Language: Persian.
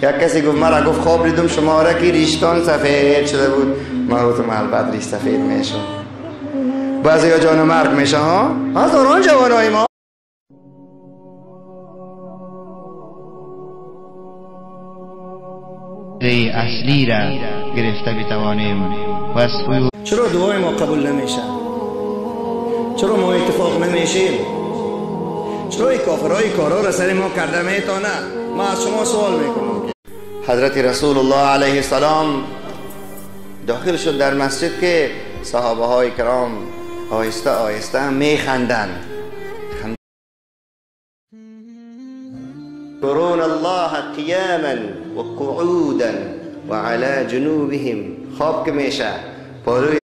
یک کسی گفت مرا گفت خواب دیدم شماره که ریشتان سفید شده بود. من گفتم البته ریش سفید میشه. بعضی ها جان و مرگ میشه ها. هزاران جوانای ما اصلی را گرفته بتوانیم و از چرا دعای ما قبول نمیشه؟ چرا ما اتفاق نمیشیم؟ چرا این کافرهای کارا را سر ما کرده میتونه؟ ما از شما سوال میکنم. حضرت رسول الله علیه السلام داخل شد در مسجد که صحابه های کرام آهسته آهسته میخندند. يذكرون الله قياما وقعودا وعلى جنوبهم. خواب که میشه پالوی